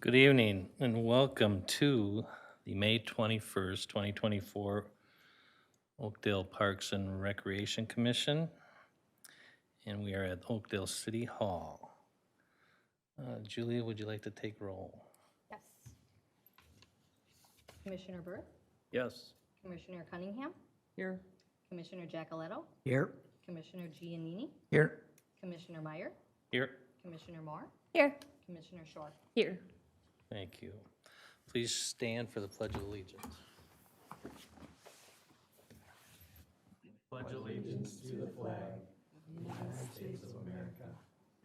Good evening and welcome to the May 21st, 2024 Oakdale Parks and Recreation Commission. And we are at Oakdale City Hall. Julia, would you like to take roll? Yes. Commissioner Berth, Yes. Commissioner Cunningham, Here. Commissioner Giacoletto, Here. Commissioner Giannini, Here. Commissioner Meyer, Here. Commissioner Moore, Here. Commissioner Shore. Here. Thank you. Please stand for the Pledge of Allegiance. Pledge allegiance to the flag of the United States of America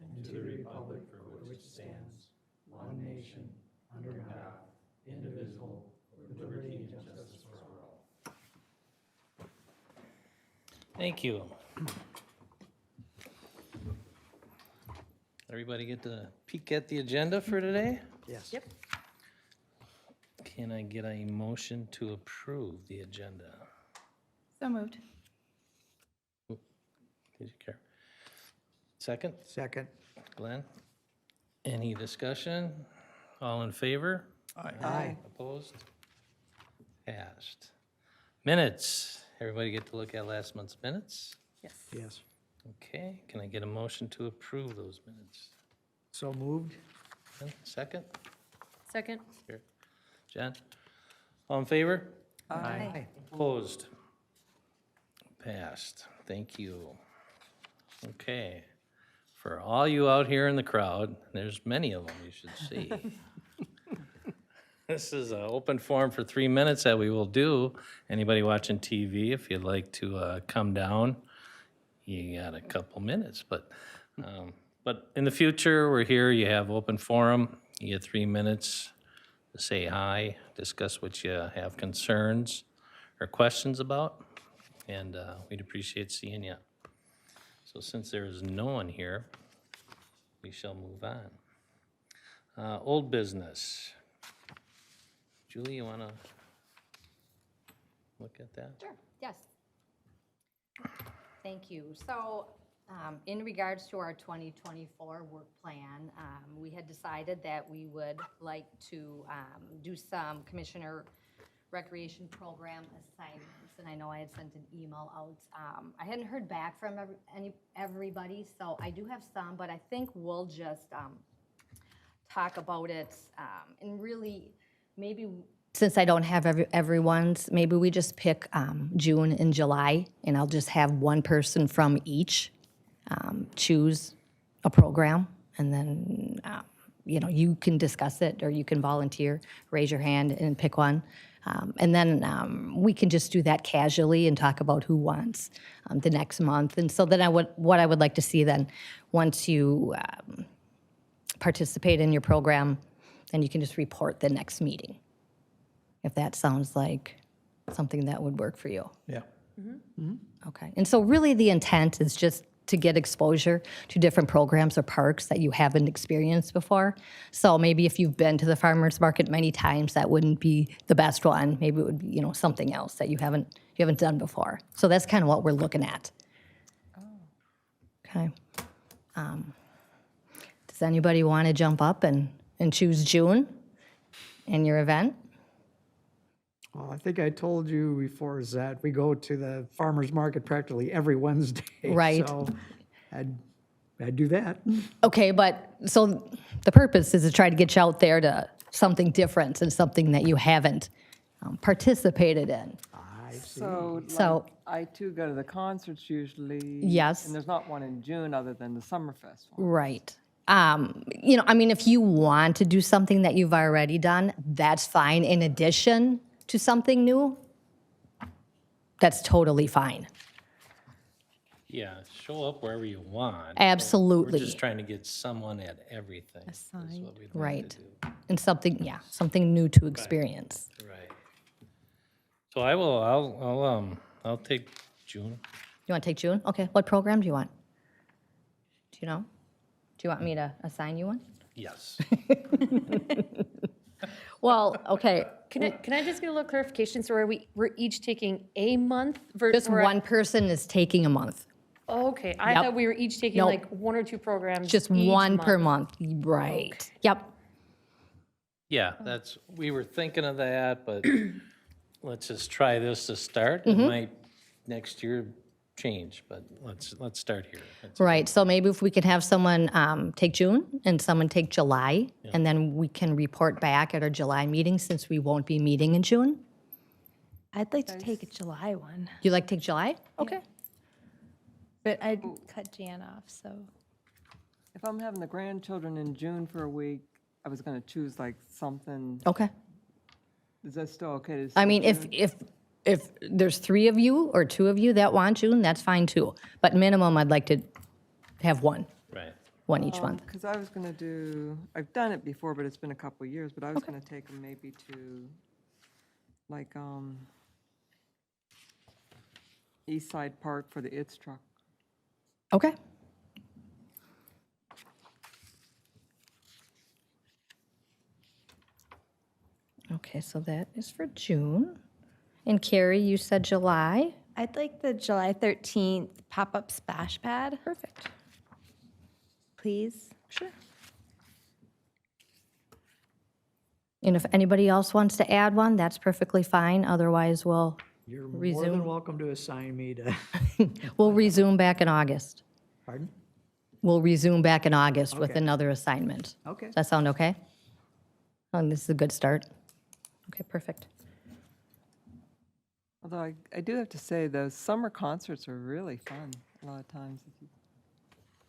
and to the republic for which it stands, one nation, under God, indivisible, with liberty and justice for all. Thank you. Everybody get to peek at the agenda for today? Yes. Yep. Can I get a motion to approve the agenda? So moved. Did you care? Second, Second. Glenn? Any discussion? All in favor? Aye. Opposed? Passed. Minutes. Everybody get to look at last month's minutes? Yes. Yes. Okay, can I get a motion to approve those minutes? So moved. Second? Second. Here. Jen? All in favor? Aye. Opposed? Passed. Thank you. Okay. For all you out here in the crowd, there's many of them you should see. This is an open forum for 3 minutes that we will do. Anybody watching TV, if you'd like to come down, you got a couple minutes. But in the future, we're here, you have open forum, you get 3 minutes to say hi, discuss what you have concerns or questions about, and we'd appreciate seeing you. So since there is no one here, we shall move on. Old business. Julie, you want to look at that? Sure, yes. Thank you. So, in regards to our 2024 work plan, we had decided that we would like to do some commissioner recreation program assignments, and I know I had sent an email out. I hadn't heard back from everybody, so I do have some, but I think we'll just talk about it, and really, maybe, since I don't have everyone's, maybe we just pick June and July, and I'll just have one person from each choose a program, and then, you can discuss it, or you can volunteer, raise your hand and pick one. And then we can just do that casually and talk about who wants the next month. And so then what I would like to see then, once you participate in your program, then you can just report the next meeting, if that sounds like something that would work for you. Yeah. Okay. And so really the intent is just to get exposure to different programs or parks that you haven't experienced before. So maybe if you've been to the farmer's market many times, that wouldn't be the best one. Maybe it would be, something else that you haven't done before. So that's kind of what we're looking at. Okay. Does anybody want to jump up and choose June in your event? Well, I think I told you before is that we go to the farmer's market practically every Wednesday. Right. So I'd do that. Okay, but so the purpose is to try to get you out there to something different and something that you haven't participated in. I see. So- I too go to the concerts usually. Yes. And there's not one in June other than the Summerfest one. Right. If you want to do something that you've already done, that's fine. In addition to something new, that's totally fine. Yeah, show up wherever you want. Absolutely. We're just trying to get someone at everything. Is what we'd like to Right. do. And something new to experience. Right. So I'll take June. You want to take June? Okay, what program do you want? Do you know? Do you want me to assign you one? Yes. Well, okay, Can I just get a little clarification? So we're each taking a month? just one person is taking a month. Okay, I Yep. thought we were each taking Nope. like one or two programs Just each one per month. month, right. Yep. Yeah, we were thinking of that, but let's just try this to start. It might next year change, but let's start here. Right, so maybe if we could have someone take June and someone take July, and then we can report back at our July meeting since we won't be meeting in June. I'd like to take a July one, You like to take July? Okay. but I'd cut Jan off, so. If I'm having the grandchildren in June for a week, I was gonna choose like something, Okay. is that still okay to? I say mean, June? if there's 3 of you or 2 of you that want June, that's fine too. But minimum, I'd like to have one each month. Because I was gonna do, I've done it before, but it's been a couple of years, but I was gonna take them maybe to, like, East Side Park for the ITS truck. Okay. Okay, so that is for June. And Carrie, you said July? I'd like the July 13th pop-up splash pad. Perfect. Please. Sure. And if anybody else wants to add one, that's perfectly fine. Otherwise, we'll You're more Resume. than welcome to assign me to, we'll resume back in August. pardon? We'll resume back in August with Okay. another assignment. Okay. Does that sound okay? This is a good start. Okay, perfect. Although I do have to say, those summer concerts are really fun a lot of times.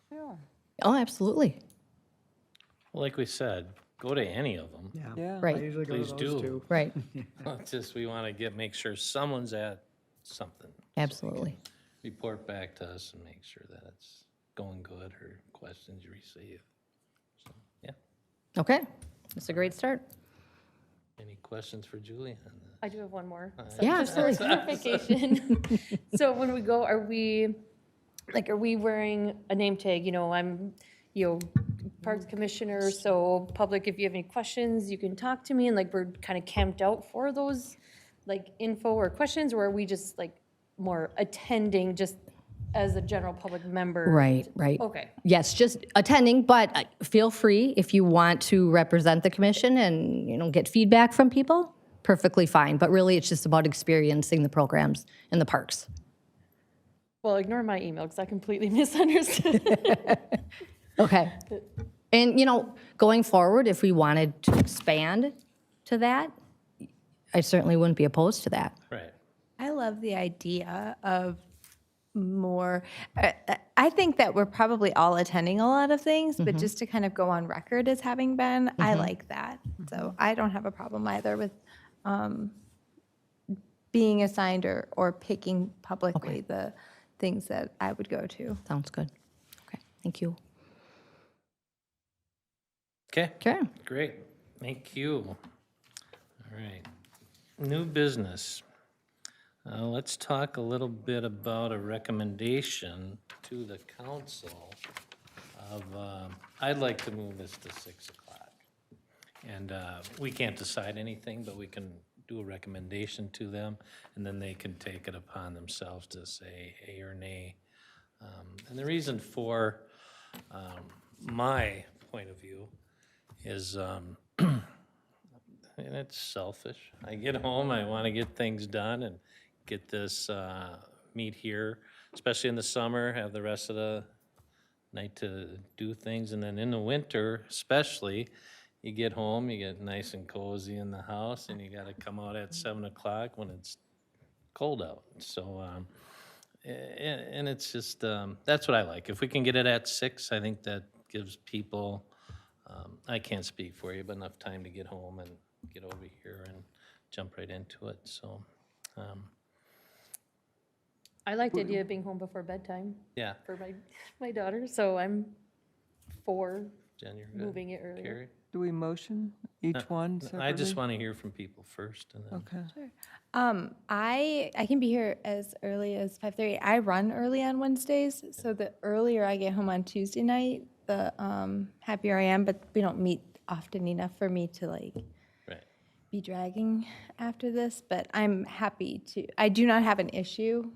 They are, Oh, absolutely. Well, like we said, go to any of them. Yeah. yeah. I Right, usually go to Please those do. two. right. It's just, we want to make sure someone's at something. Absolutely. Report back to us and make sure that it's going good or questions you receive. So, yeah. Okay, that's a great start. Any questions for Julie? I do have one more. So Yeah, just for absolutely. clarification. So when we go, are we wearing a name tag? I'm, Parks Commissioner, so public, if you have any questions, you can talk to me, and we're kind of camped out for those, info or questions, or are we just more attending just as a general public member? Right, right. Okay. Yes, just attending, but feel free if you want to represent the commission and, get feedback from people, perfectly fine. But really, it's just about experiencing the programs in the parks. Well, ignore my email because I completely misunderstood. Okay. And, going forward, if we wanted to expand to that, I certainly wouldn't be opposed to that. Right. I love the idea of more. I think that we're probably all attending a lot of things, but just to kind of go on record as having been, I like that. So I don't have a problem either with being assigned or picking publicly the things that I would go to. Sounds good. Okay, thank you. Okay. Okay. Great. Thank you. All right. New business. Let's talk a little bit about a recommendation to the council of, I'd like to move this to 6 o'clock. And we can't decide anything, but we can do a recommendation to them, and then they can take it upon themselves to say yea or nay. And the reason for my point of view is, and it's selfish. I get home, I want to get things done and get this, meet here, especially in the summer, have the rest of the night to do things. And then in the winter, especially, you get home, you get nice and cozy in the house, and you got to come out at 7 o'clock when it's cold out. So, and it's just, that's what I like. If we can get it at 6, I think that gives people, I can't speak for you, but enough time to get home and get over here and jump right into it, so, I like the idea of being home before bedtime yeah. for my daughter, so I'm for Jen, you're good? moving it earlier. Carrie? Do we motion each one separately? I just want to hear from people first, and then, Okay. I can be here as early as 5:30. I run early on Wednesdays, so the earlier I get home on Tuesday night, the happier I am. But we don't meet often enough for me to right, be dragging after this. But I'm happy to. I do not have an issue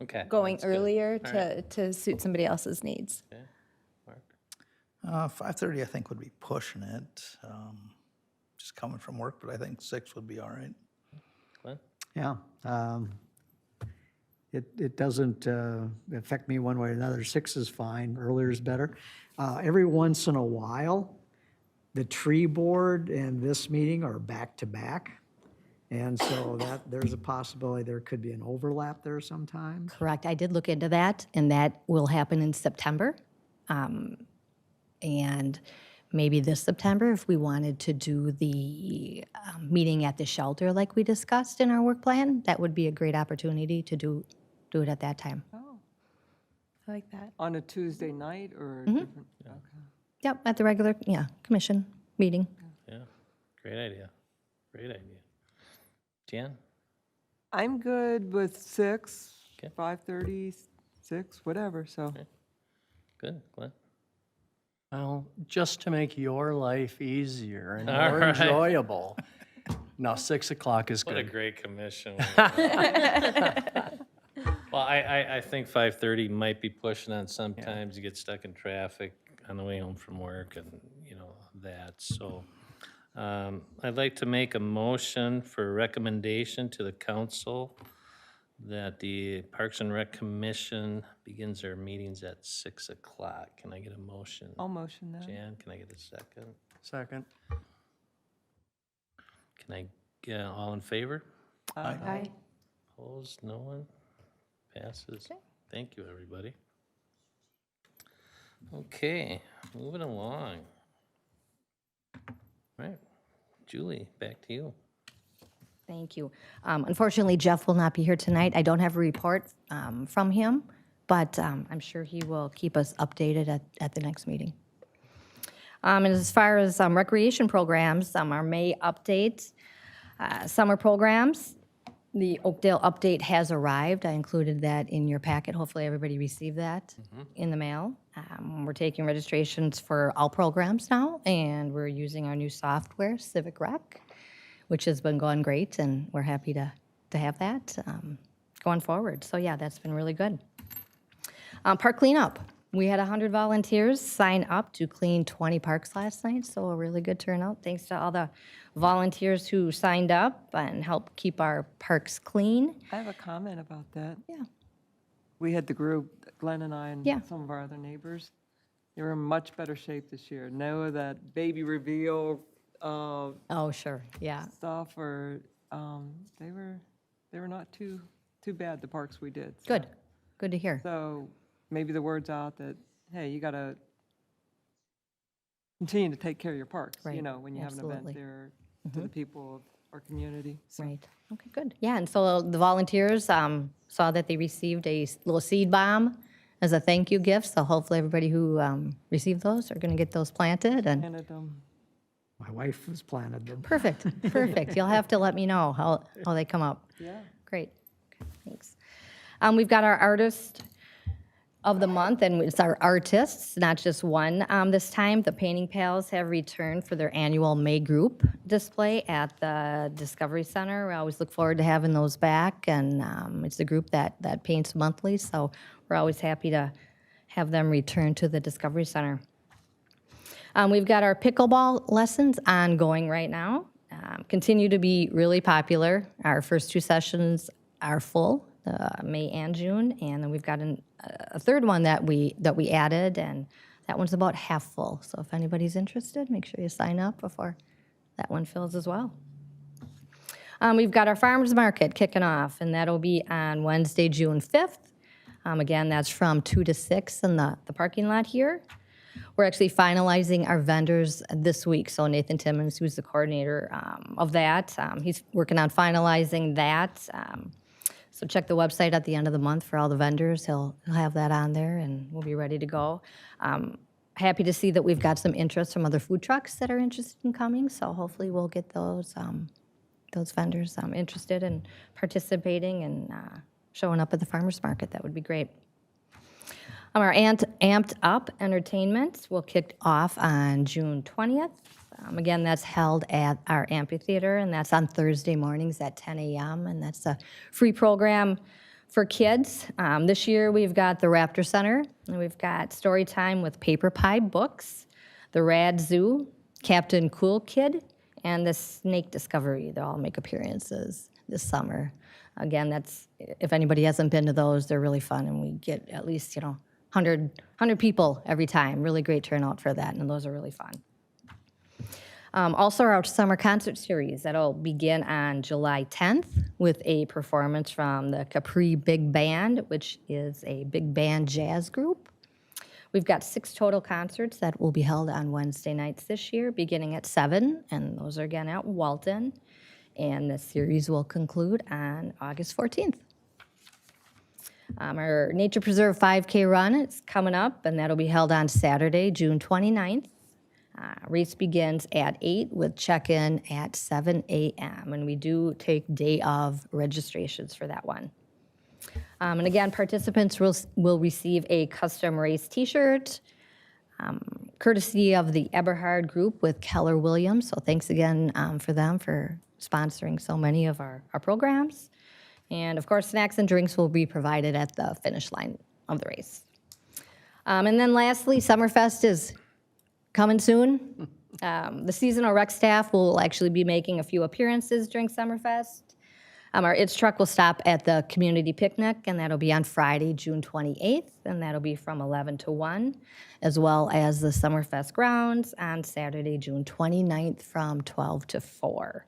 okay. going that's good. earlier All right. to suit somebody else's needs. Okay, Mark? 5:30, I think, would be pushing it. just coming from work, but I think 6 would be all right. Glenn? Yeah. It doesn't affect me one way or another. 6 is fine, earlier is better. Every once in a while, the tree board and this meeting are back to back. And so there's a possibility there could be an overlap there sometimes. Correct. I did look into that, and that will happen in September. And maybe this September, if we wanted to do the meeting at the shelter like we discussed in our work plan, that would be a great opportunity to do it at that time. Oh, I like that. on a Tuesday night or a different? Okay. Yep, at the regular, commission meeting. Yeah, great idea. Great idea. Jan? I'm good with 6, Okay. 5:30, 6, whatever, so. Good, Glenn? Well, just to make your life easier and All more right. enjoyable. No, 6 o'clock is What a good. great commission. Well, I think 5:30 might be pushing on sometimes. You get stuck in traffic on the way home from work and, that. So I'd like to make a motion for recommendation to the council that the Parks and Rec Commission begins their meetings at 6 o'clock. Can I get a motion? I'll motion that. Jan, can I get a second? Second. Can I get all in favor? Aye. Opposed? No one? Passes. Thank you, everybody. Okay, moving along. All right, Julie, back to you. Thank you. Unfortunately, Jeff will not be here tonight. I don't have a report from him, but I'm sure he will keep us updated at the next meeting. And as far as recreation programs, our May update, summer programs, the Oakdale update has arrived. I included that in your packet. Hopefully, everybody received that in the mail. We're taking registrations for all programs now, and we're using our new software, Civic Rec, which has been going great, and we're happy to have that going forward. So yeah, that's been really good. Park cleanup. We had 100 volunteers sign up to clean 20 parks last night, so a really good turnout. Thanks to all the volunteers who signed up and helped keep our parks clean. I have a comment about that. Yeah. We had the group, Glenn and I and Yeah. some of our other neighbors. They were in much better shape this year. No, that baby reveal Oh, sure, yeah. stuff, or they were not too bad, the parks we did. So- Good, good to hear. So maybe the word's out that, hey, you got to continue to take care of your parks, Right, when you have an absolutely. event there to the people of our community. So Right, okay, good. Yeah, and so the volunteers saw that they received a little seed bomb as a thank you gift, so hopefully everybody who received those are gonna get those planted, and And My wife has planted them. perfect, perfect. You'll have to let me know how they come up. yeah. Great, okay, thanks. We've got our artist of the month, and it's our artists, not just one this time. The Painting Pals have returned for their annual May group display at the Discovery Center. We always look forward to having those back, and it's a group that paints monthly, so we're always happy to have them return to the Discovery Center. We've got our pickleball lessons ongoing right now. Continue to be really popular. Our first 2 sessions are full, May and June, and then we've got a third one that we added, and that one's about half full. So if anybody's interested, make sure you sign up before that one fills as well. We've got our farmers market kicking off, and that'll be on Wednesday, June 5th. Again, that's from 2 to 6 in the parking lot here. We're actually finalizing our vendors this week, so Nathan Timmons, who's the coordinator of that, he's working on finalizing that. So check the website at the end of the month for all the vendors. He'll have that on there, and we'll be ready to go. Happy to see that we've got some interest from other food trucks that are interested in coming, so hopefully we'll get those vendors interested in participating and showing up at the farmers market. That would be great. Our Amped Up Entertainment will kick off on June 20th. Again, that's held at our amphitheater, and that's on Thursday mornings at 10 a.m., and that's a free program for kids. This year, we've got the Raptor Center, and we've got story time with Paper Pie Books, the Rad Zoo, Captain Cool Kid, and the Snake Discovery. They'll all make appearances this summer. Again, that's, if anybody hasn't been to those, they're really fun, and we get at least, 100 people every time. Really great turnout for that, and those are really fun. Also, our summer concert series, that'll begin on July 10th with a performance from the Capri Big Band, which is a big band jazz group. We've got 6 total concerts that will be held on Wednesday nights this year, beginning at 7, and those are again at Walton. And the series will conclude on August 14th. Our Nature Preserve 5K run is coming up, and that'll be held on Saturday, June 29th. Race begins at 8 with check-in at 7 a.m. And we do take day of registrations for that one. And again, participants will receive a custom race t-shirt, courtesy of the Eberhard Group with Keller Williams. So thanks again for them for sponsoring so many of our programs. And of course, snacks and drinks will be provided at the finish line of the race. And then lastly, Summerfest is coming soon. The seasonal rec staff will actually be making a few appearances during Summerfest. Our It's truck will stop at the community picnic, and that'll be on Friday, June 28th, and that'll be from 11 to 1, as well as the Summerfest grounds on Saturday, June 29th from 12 to 4.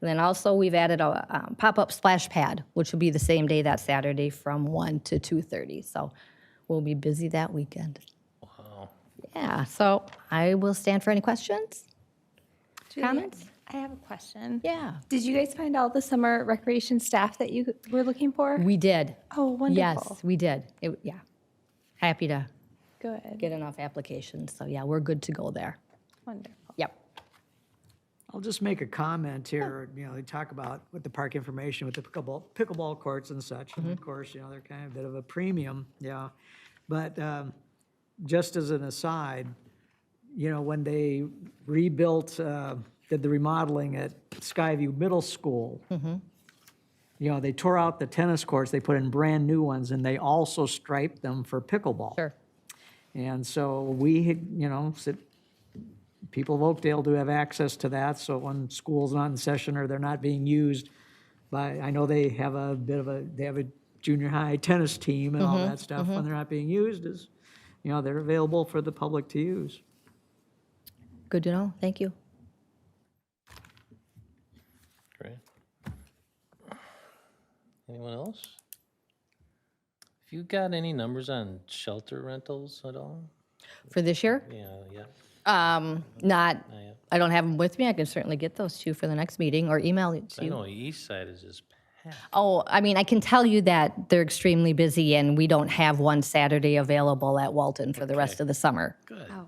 And then also we've added a pop-up splash pad, which will be the same day that Saturday from 1 to 2:30. So we'll be busy that weekend. Wow. Yeah, so I will stand for any questions, comments? I have a question. Yeah. Did you guys find all the summer recreation staff that you were looking for? We did. Oh, wonderful. Yes, we did. Yeah. Happy to Good. get enough applications. So yeah, we're good to go there. Wonderful. Yep. I'll just make a comment here. They talk about with the park information with the pickleball courts and such. And of course, they're kind of a bit of a premium, yeah. But just as an aside, when they rebuilt, did the remodeling at Skyview Middle School, they tore out the tennis courts, they put in brand new ones, and they also striped them for pickleball. Sure. And so we, people of Oakdale do have access to that, so when school's not in session or they're not being used I know they have a junior high tennis team and all that stuff. When they're not being used, they're available for the public to use. Good to know. Thank you. Great. Anyone else? Have you got any numbers on shelter rentals at all? For this year? Yeah. Not, Yeah. I don't have them with me. I can certainly get those to you for the next meeting or email it to I you. know East Side is just packed. Oh, I can tell you that they're extremely busy and we don't have one Saturday available at Walton for the rest of the summer. Good. Oh.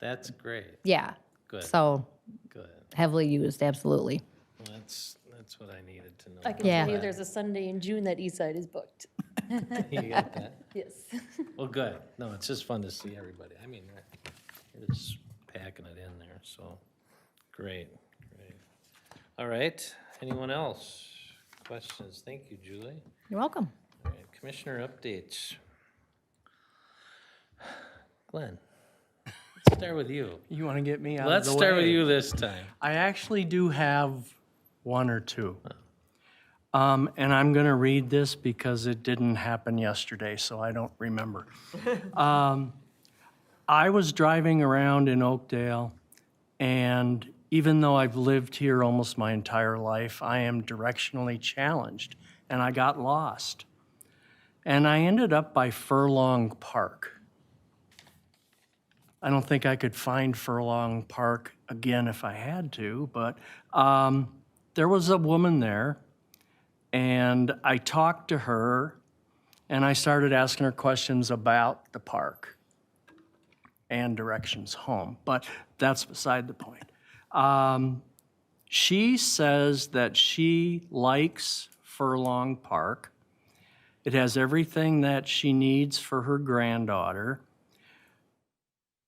That's great. Yeah. Good. So Good. heavily used, absolutely. Well, that's what I needed to know. I can Yeah. tell you there's a Sunday in June that Eastside is booked. You got that? Yes. Well, good. No, it's just fun to see everybody. We're just packing it in there, so, great. All right, anyone else? Questions? Thank you, Julie. You're welcome. All right, commissioner updates. Glenn, let's start with you. You want to get me out of Let's the way? start with you this time. I actually do have one or two. And I'm going to read this because it didn't happen yesterday, so I don't remember. I was driving around in Oakdale, and even though I've lived here almost my entire life, I am directionally challenged, and I got lost. And I ended up by Furlong Park. I don't think I could find Furlong Park again if I had to, but there was a woman there, and I talked to her, and I started asking her questions about the park and directions home, but that's beside the point. She says that she likes Furlong Park. It has everything that she needs for her granddaughter,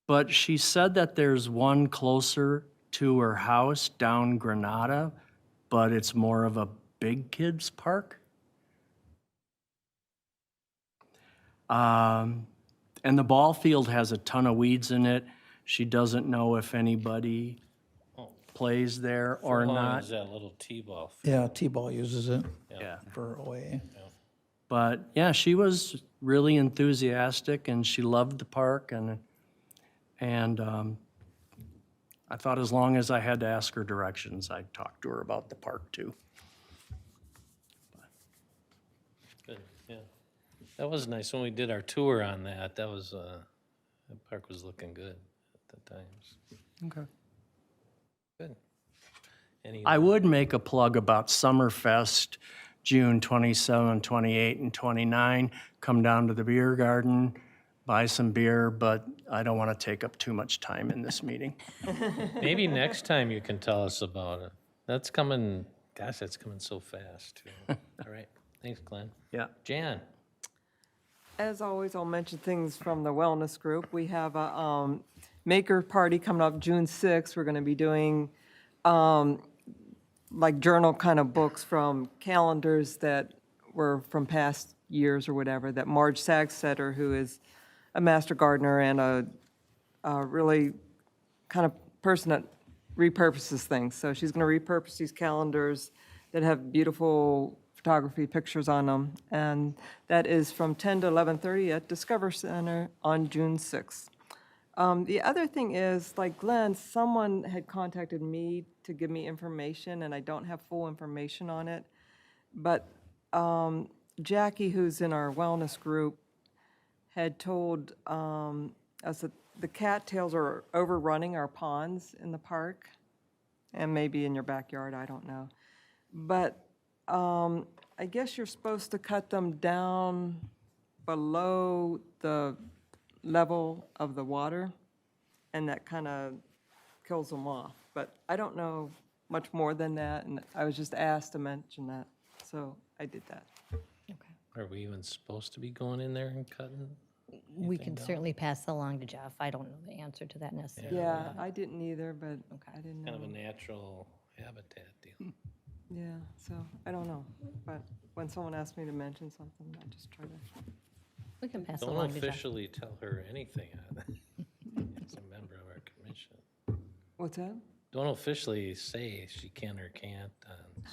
but she said that there's one closer to her house down Granada, but it's more of a big kids park. And the ball field has a ton of weeds in it. She doesn't know if anybody plays there or How long not. is that little T-ball? Yeah, T-ball uses it Yeah. for OA. But yeah, she was really enthusiastic and she loved the park and I thought as long as I had to ask her directions, I'd talk to her about the park too. Good, yeah. That was nice when we did our tour on that. That was, the park was looking good at the times. Okay. Good. Any, I would make a plug about Summerfest, June 27, 28, and 29. Come down to the beer garden, buy some beer, but I don't want to take up too much time in this meeting. maybe next time you can tell us about it. That's coming, gosh, that's coming so fast, too. All right, thanks, Glenn. Yeah. Jan? As always, I'll mention things from the wellness group. We have a maker party coming up June 6th. We're going to be doing like journal kind of books from calendars that were from past years or whatever, that Marge Sagsetter, who is a master gardener and a really kind of person that repurposes things. So she's going to repurpose these calendars that have beautiful photography pictures on them. And that is from 10 to 11:30 at Discover Center on June 6th. The other thing is, like Glenn, someone had contacted me to give me information, and I don't have full information on it. But Jackie, who's in our wellness group, had told us that the cattails are overrunning our ponds in the park, and maybe in your backyard, I don't know. But I guess you're supposed to cut them down below the level of the water, and that kind of kills them off. But I don't know much more than that, and I was just asked to mention that, so I did that. Are we even supposed to be going in there and cutting? We can certainly pass that along to Jeff. I don't know the answer to that necessarily. Yeah, I didn't either, but I didn't Kind of a know. natural habitat deal. Yeah, so I don't know, but when someone asked me to mention something, I just try to. We can pass it Don't along to Jeff. officially tell her anything on it. As a member of our commission. What's that? Don't officially say she can or can't.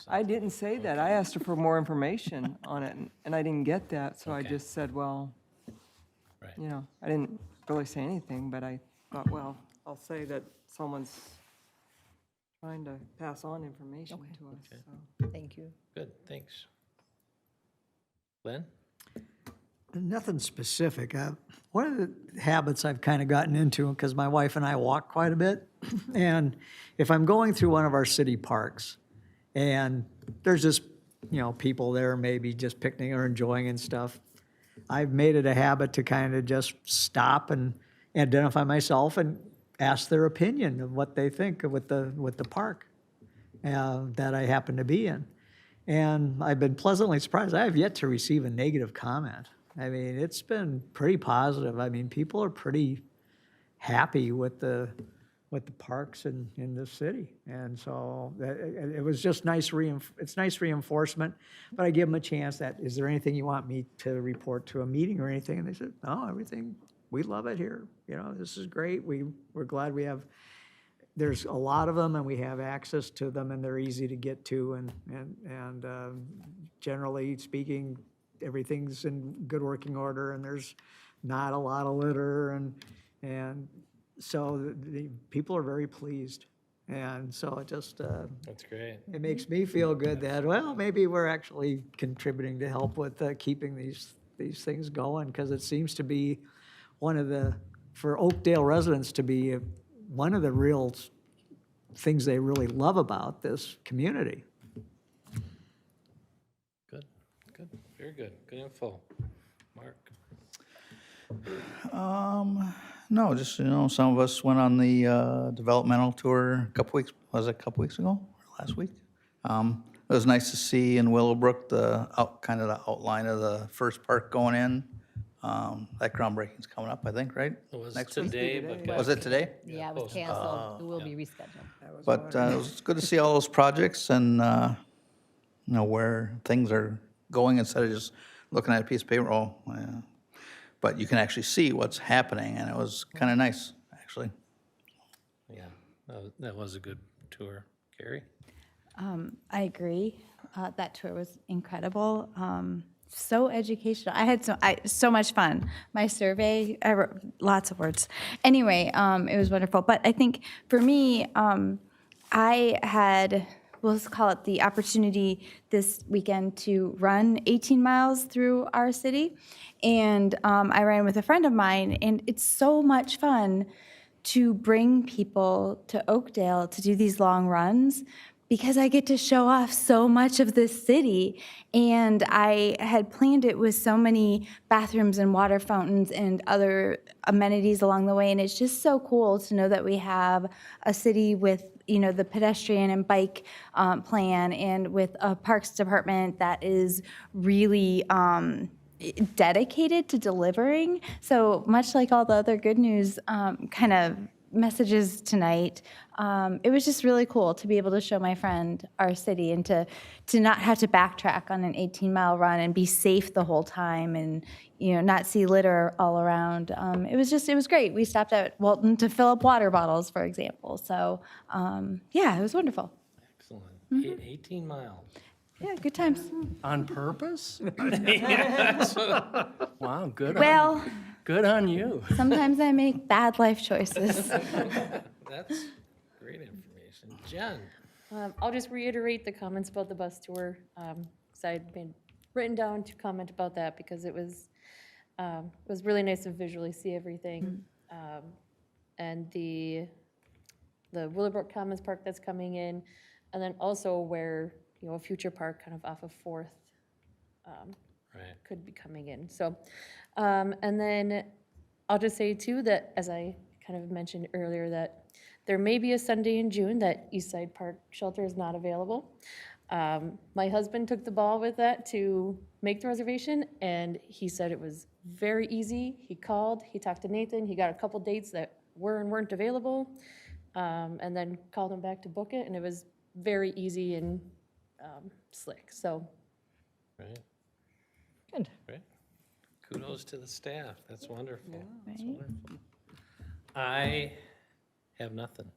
I didn't say that. I asked her for more information on it, and I didn't get that, so I Okay. just said, well, Right. you know, I didn't really say anything, but I thought, well, I'll say that someone's trying to pass on information to us, so. Thank you. Good, thanks. Glenn? Nothing specific. One of the habits I've kind of gotten into, because my wife and I walk quite a bit, and if I'm going through one of our city parks, and there's just, people there maybe just picnicking or enjoying and stuff, I've made it a habit to kind of just stop and identify myself and ask their opinion of what they think with the park that I happen to be in. And I've been pleasantly surprised. I have yet to receive a negative comment. I mean, it's been pretty positive. I mean, people are pretty happy with the parks in the city. And so it was just nice, it's nice reinforcement, but I give them a chance that, is there anything you want me to report to a meeting or anything? And they said, no, everything, we love it here. This is great. We're glad there's a lot of them and we have access to them and they're easy to get to and generally speaking, everything's in good working order and there's not a lot of litter and so the people are very pleased. And so it just, That's great. it makes me feel good that, well, maybe we're actually contributing to help with keeping these things going because it seems to be for Oakdale residents to be one of the real things they really love about this community. Good, very good, good info. Mark? No, just, some of us went on the developmental tour a couple weeks ago, or last week? It was nice to see in Willowbrook the outline of the first park going in. That groundbreaking's coming up, I think, right? It was Next week? today, but. Was it today? Yeah, it was post- canceled. It will be rescheduled. But it was good to see all those projects and, where things are going instead of just looking at a piece of paper. But you can actually see what's happening, and it was kind of nice, actually. Yeah, that was a good tour. Carrie? I agree. That tour was incredible. So educational. I had so much fun. My survey, I wrote lots of words. Anyway, it was wonderful. But I think for me, I had, we'll just call it the opportunity this weekend to run 18 miles through our city. And I ran with a friend of mine, and it's so much fun to bring people to Oakdale to do these long runs because I get to show off so much of this city. And I had planned it with so many bathrooms and water fountains and other amenities along the way. And it's just so cool to know that we have a city with, you know, the pedestrian and bike plan, and with a parks department that is really dedicated to delivering. So much like all the other good news kind of messages tonight, it was just really cool to be able to show my friend our city and to not have to backtrack on an 18-mile run and be safe the whole time and, you know, not see litter all around. It was great. We stopped at Walton to fill up water bottles, for example. So yeah, it was wonderful. Excellent. 18 miles. Yeah, good times. On purpose? Wow, Well, good on you. sometimes I make bad life choices. That's great information. Jen? I'll just reiterate the comments about the bus tour, because I had written down to comment about that because it was really nice to visually see everything. And the Willowbrook Commons Park that's coming in, and then also where, you know, a future park kind of off of 4th Right. could be coming in. So, and then I'll just say too that, as I kind of mentioned earlier, that there may be a Sunday in June that Eastside Park Shelter is not available. My husband took the ball with that to make the reservation, and he said it was very easy. He called, he talked to Nathan, he got a couple dates that were and weren't available, and then called him back to book it, and it was very easy and slick. So Right. Good. Right. Kudos to the staff. That's wonderful. That's Right. wonderful. I have nothing.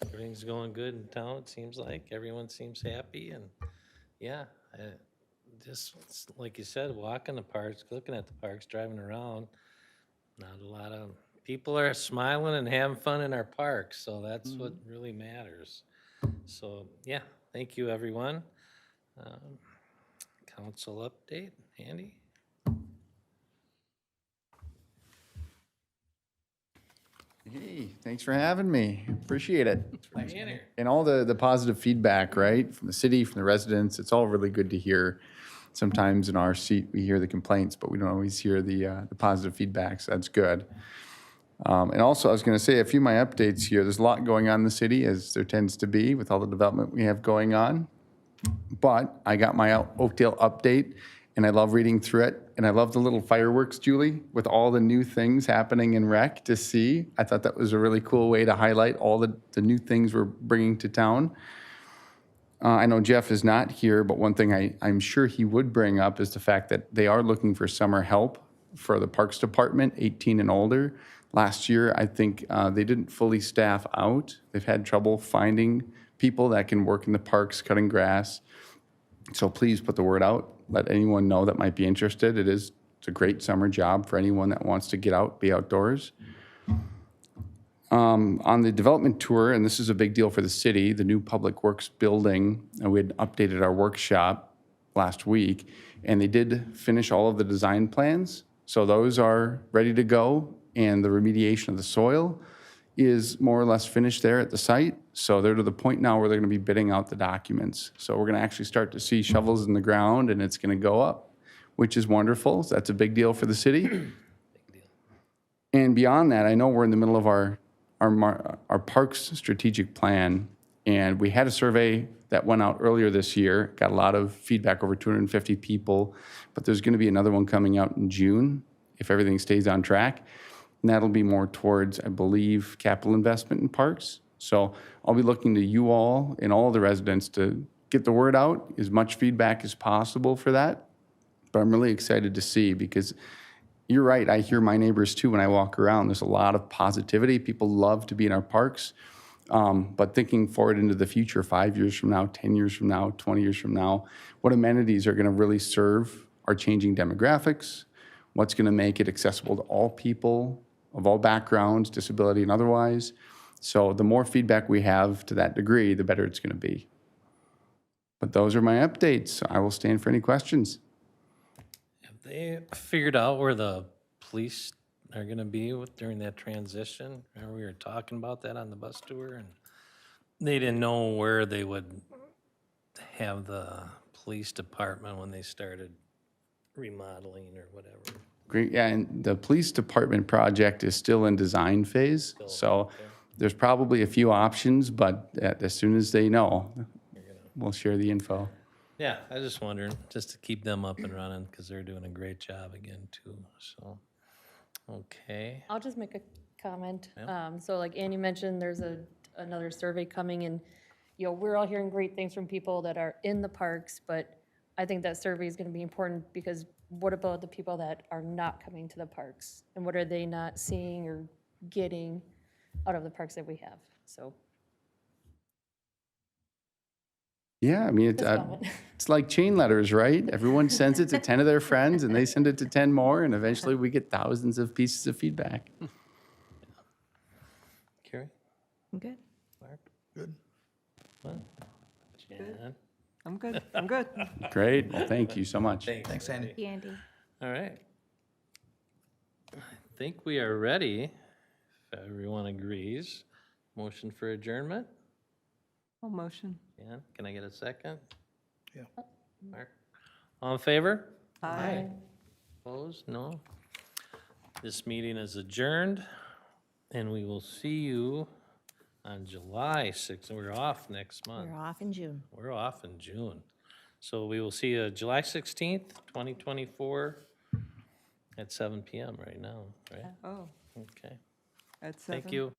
Everything's going good in town, it seems like. Everyone seems happy, and yeah, just like you said, walking the parks, looking at the parks, driving around. Not a lot of people are smiling and having fun in our parks, so that's what really matters. So yeah, thank you, everyone. Council update, Andy? Hey, thanks for having me. Appreciate it. Being here. And all the positive feedback, right, from the city, from the residents, it's all really good to hear. Sometimes in our seat, we hear the complaints, but we don't always hear the positive feedback, so that's good. And also, I was going to say a few of my updates here. There's a lot going on in the city, as there tends to be with all the development we have going on. But I got my Oakdale update, and I love reading through it. And I love the little fireworks, Julie, with all the new things happening in rec to see. I thought that was a really cool way to highlight all the new things we're bringing to town. I know Jeff is not here, but one thing I'm sure he would bring up is the fact that they are looking for summer help for the Parks Department, 18 and older. Last year, I think they didn't fully staff out. They've had trouble finding people that can work in the parks, cutting grass. So please put the word out. Let anyone know that might be interested. It's a great summer job for anyone that wants to get out, be outdoors. On the development tour, and this is a big deal for the city, the new Public Works building, and we had updated our workshop last week, and they did finish all of the design plans. So those are ready to go, and the remediation of the soil is more or less finished there at the site. So they're to the point now where they're going to be bidding out the documents. So we're going to actually start to see shovels in the ground, and it's going to go up, which is wonderful. So that's a big deal for the city. And beyond that, I know we're in the middle of our parks strategic plan, and we had a survey that went out earlier this year, got a lot of feedback, over 250 people, but there's going to be another one coming out in June if everything stays on track. And that'll be more towards, I believe, capital investment in parks. So I'll be looking to you all and all the residents to get the word out, as much feedback as possible for that. But I'm really excited to see, because you're right, I hear my neighbors too when I walk around. There's a lot of positivity. People love to be in our parks. But thinking forward into the future, 5 years from now, 10 years from now, 20 years from now, what amenities are going to really serve our changing demographics? What's going to make it accessible to all people of all backgrounds, disability and otherwise? So the more feedback we have to that degree, the better it's going to be. But those are my updates. I will stand for any questions. Have they figured out where the police are gonna be during that transition? Remember we were talking about that on the bus tour, and they didn't know where they would have the police department when they started remodeling or whatever. Great, yeah, and the police department project is still in design phase, so there's probably a few options, but as soon as they know, we'll share the info. Yeah, I was just wondering, just to keep them up and running, because they're doing a great job again too, so, okay. I'll just make a comment. So like Andy mentioned, there's another survey coming, and, you know, we're all hearing great things from people that are in the parks, but I think that survey is gonna be important, because what about the people that are not coming to the parks? And what are they not seeing or getting out of the parks that we have? So, Yeah, I mean, just comment. it's like chain letters, right? Everyone sends it to 10 of their friends, and they send it to 10 more, and eventually we get thousands of pieces of feedback. Carrie? I'm good. Mark? Good. What? Jan? I'm good, I'm good. Great, well, thank you so much. Thanks, Andy. Thank you, Andy. All right. I think we are ready, if everyone agrees. Motion for adjournment? Full motion. Jan, can I get a second? Yeah. Mark? All in favor? Aye. Opposed? No? This meeting is adjourned, and we will see you on July 6th. We're off next month. We're off in June. We're off in June. So we will see you July 16th, 2024 at 7 PM right now, right? Oh, Okay. at 7. Thank you.